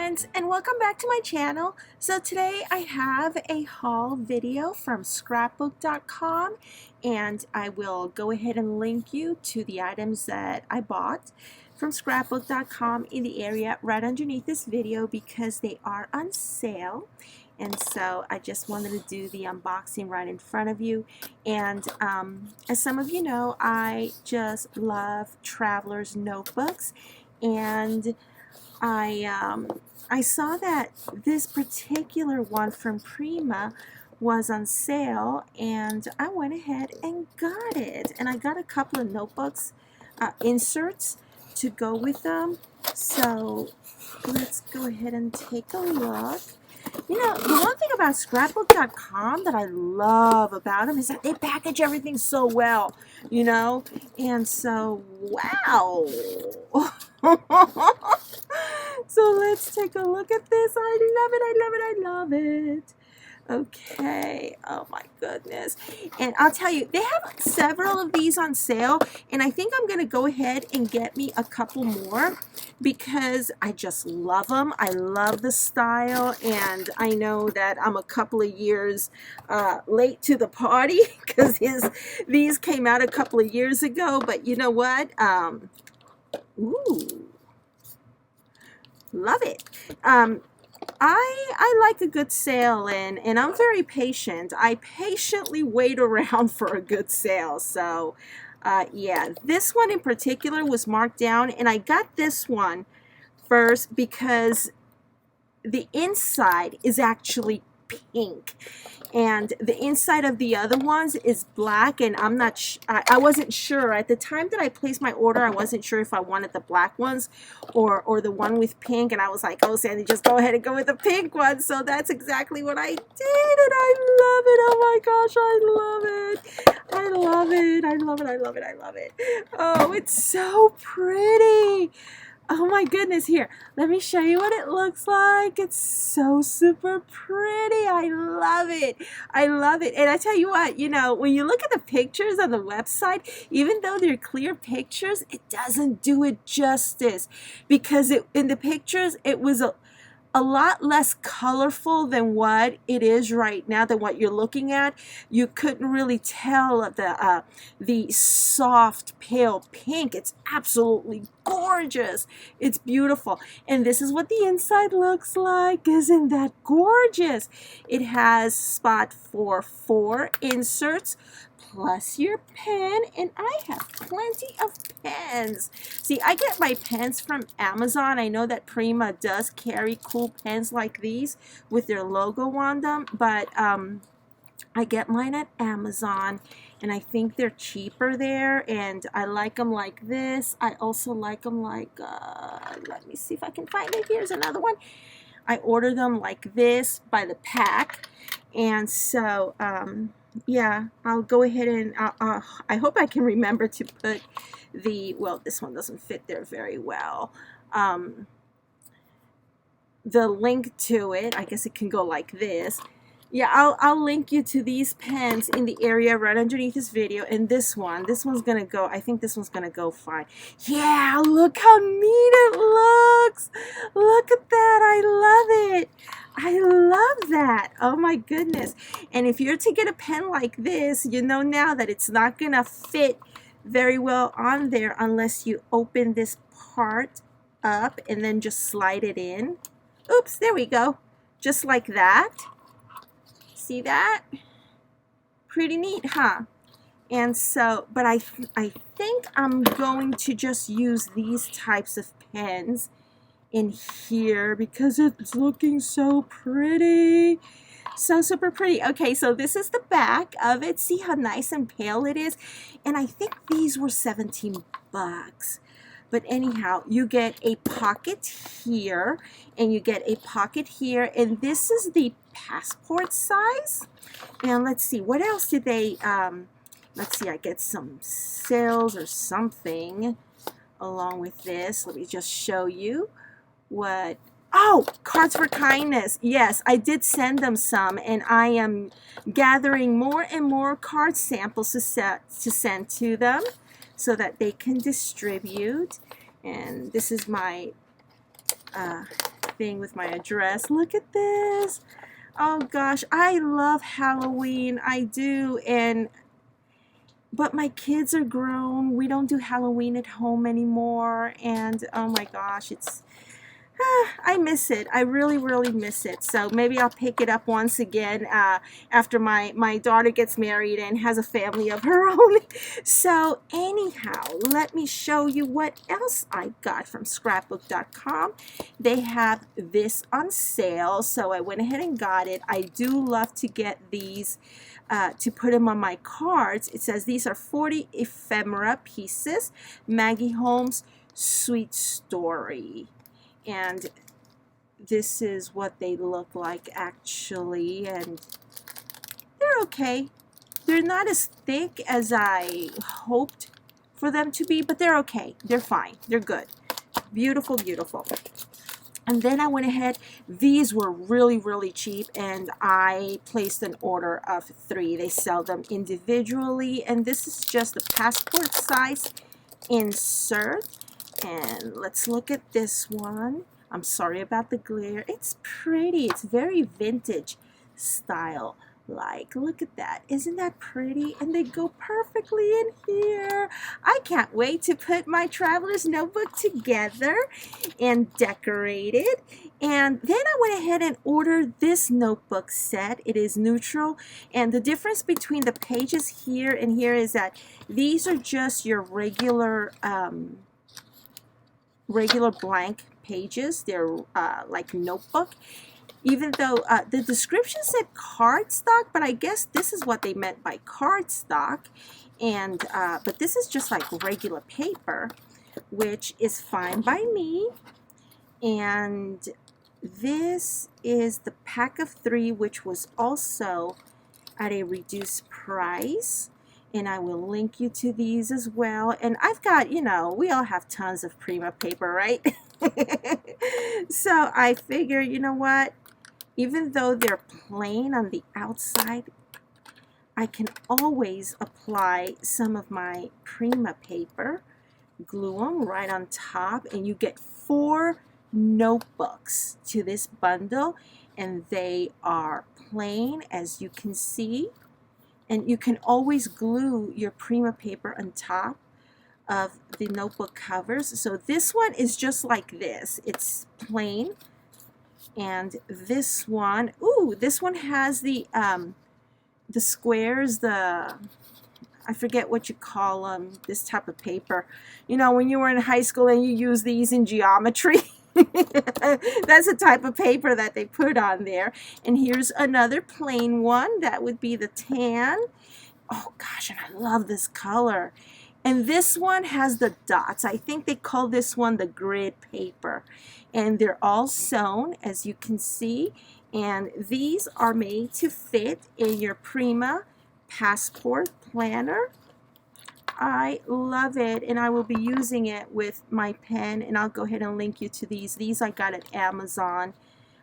friends, and welcome back to my channel. So today I have a haul video from scrapbook.com, and I will go ahead and link you to the items that I bought from scrapbook.com in the area right underneath this video because they are on sale. And so I just wanted to do the unboxing right in front of you. And as some of you know, I just love Travelers Notebooks, and I saw that this particular one from Prima was on sale, and I went ahead and got it. And I got a couple of notebooks inserts to go with them. So let's go ahead and take a look. You know, the one thing about scrapbook.com that I love about them is that they package everything so well, you know, and so, wow. So let's take a look at this. I love it, I love it, I love it. Okay, oh my goodness. And I'll tell you, they have several of these on sale, and I think I'm going to go ahead and get me a couple more because I just love them. I love the style, and I know that I'm a couple of years late to the party because these came out a couple of years ago, but you know what? Ooh, love it. I like a good sale, and I'm very patient. I patiently wait around for a good sale. So yeah, this one in particular was marked down, and I got this one first because the inside is actually pink, and the inside of the other ones is black, and I wasn't sure at the time that I placed my order. I wasn't sure if I wanted the black ones or the one with pink, and I was like, oh Sandy, just go ahead and go with the pink one. So that's exactly what I did, and I love it. Oh my gosh, I love it. I love it. I love it. I love it. I love it. Oh, it's so pretty. Oh my goodness, here, let me show you what it looks like. It's so super pretty. I love it. I love it. And I tell you what, you know, when you look at the pictures on the website, even though they're clear pictures, it doesn't do it justice because in the pictures, it was a lot less colorful than what it is right now, than what you're looking at. You couldn't really tell the soft pale pink. It's absolutely gorgeous. It's beautiful. And this is what the inside looks like. Isn't that gorgeous? It has spot for 4 inserts plus your pen, and I have plenty of pens. See, I get my pens from Amazon. I know that Prima does carry cool pens like these with their logo on them, but I get mine at Amazon, and I think they're cheaper there, and I like them like this. I also like them like, let me see if I can find it. Here's another one. I order them like this by the pack, and so yeah, I'll go ahead and I hope I can remember to put well, this one doesn't fit there very well. The link to it, I guess it can go like this. Yeah, I'll link you to these pens in the area right underneath this video. And this one's gonna go, I think this one's gonna go fine. Yeah, look how neat it looks. Look at that, I love it. I love that. Oh my goodness. And if you're to get a pen like this, you know now that it's not gonna fit very well on there unless you open this part up and then just slide it in. Oops, there we go. Just like that. See that? Pretty neat, huh? And so, but I think I'm going to just use these types of pens in here because it's looking so pretty. So super pretty. Okay, so this is the back of it. See how nice and pale it is? And I think these were 17 bucks. But anyhow, you get a pocket here, and you get a pocket here, and this is the passport size. And let's see, what else did they, let's see, I get some sales or something along with this. Let me just show you what, oh, cards for kindness. Yes, I did send them some, and I am gathering more and more card samples to send to them, so that they can distribute. And this is my everything with my address. Look at this. Oh gosh, I love Halloween. I do. But my kids are grown. We don't do Halloween at home anymore. And oh my gosh, I miss it. I really, really miss it. So maybe I'll pick it up once again after my daughter gets married and has a family of her own. So anyhow, let me show you what else I got from scrapbook.com. They have this on sale, so I went ahead and got it. I do love to get these to put them on my cards. It says these are 40 ephemera pieces. Maggie Holmes' Sweet Story. And this is what they look like actually, and they're okay. They're not as thick as I hoped for them to be, but they're okay. They're fine. They're good. Beautiful, beautiful. And then I went ahead, these were really, really cheap, and I placed an order of 3. They sell them individually, and this is just a passport size insert. And let's look at this one. I'm sorry about the glare. It's pretty. It's very vintage style. Like, look at that. Isn't that pretty? And they go perfectly in here. I can't wait to put my traveler's notebook together and decorate it. And then I went ahead and ordered this notebook set. It is neutral. And the difference between the pages here and here is that these are just your regular blank pages. They're like notebook, even though the description said cardstock, but I guess this is what they meant by cardstock. And but this is just like regular paper, which is fine by me. And this is the pack of 3, which was also at a reduced price. And I will link you to these as well. And I've got, you know, we all have tons of Prima paper, right? So I figure, you know what? Even though they're plain on the outside, I can always apply some of my Prima paper, glue them right on top, and you get 4 notebooks to this bundle. And they are plain, as you can see. And you can always glue your Prima paper on top of the notebook covers. So this one is just like this. It's plain. And this one, ooh, this one has the squares, I forget what you call them, this type of paper. You know, when you were in high school and you use these in geometry. That's the type of paper that they put on there. And here's another plain one. That would be the tan. Oh gosh, and I love this color. And this one has the dots. I think they call this one the grid paper. And they're all sewn, as you can see. And these are made to fit in your Prima passport planner. I love it, and I will be using it with my pen, and I'll go ahead and link you to these. These I got at Amazon.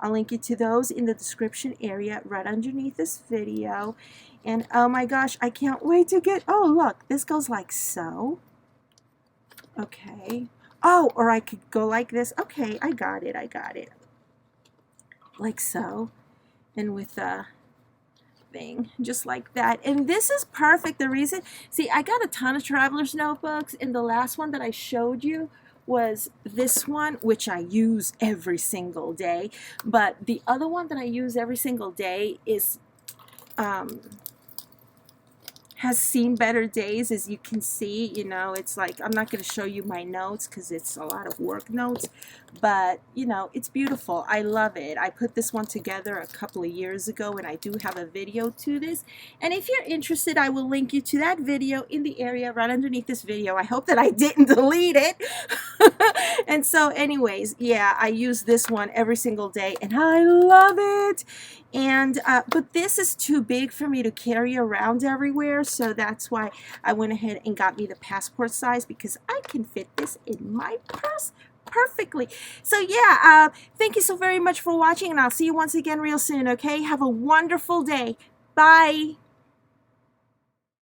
I'll link you to those in the description area right underneath this video. And oh my gosh, I can't wait to get, oh look, this goes like so. Okay. Oh, or I could go like this. Okay, I got it. Like so. And with a thing just like that. And this is perfect. The reason, see, I got a ton of traveler's notebooks, and the last one that I showed you was this one, which I use every single day. But the other one that I use every single day is has seen better days. As you can see, you know, it's like, I'm not going to show you my notes because it's a lot of work notes, but you know, it's beautiful. I love it. I put this one together a couple of years ago, and I do have a video to this, and if you're interested, I will link you to that video in the area right underneath this video. I hope that I didn't delete it. And so anyways, yeah, I use this one every single day, and I love it. And but this is too big for me to carry around everywhere, so that's why I went ahead and got me the passport size, because I can fit this in my purse perfectly. So yeah, thank you so very much for watching, and I'll see you once again real soon. Okay, have a wonderful day. Bye.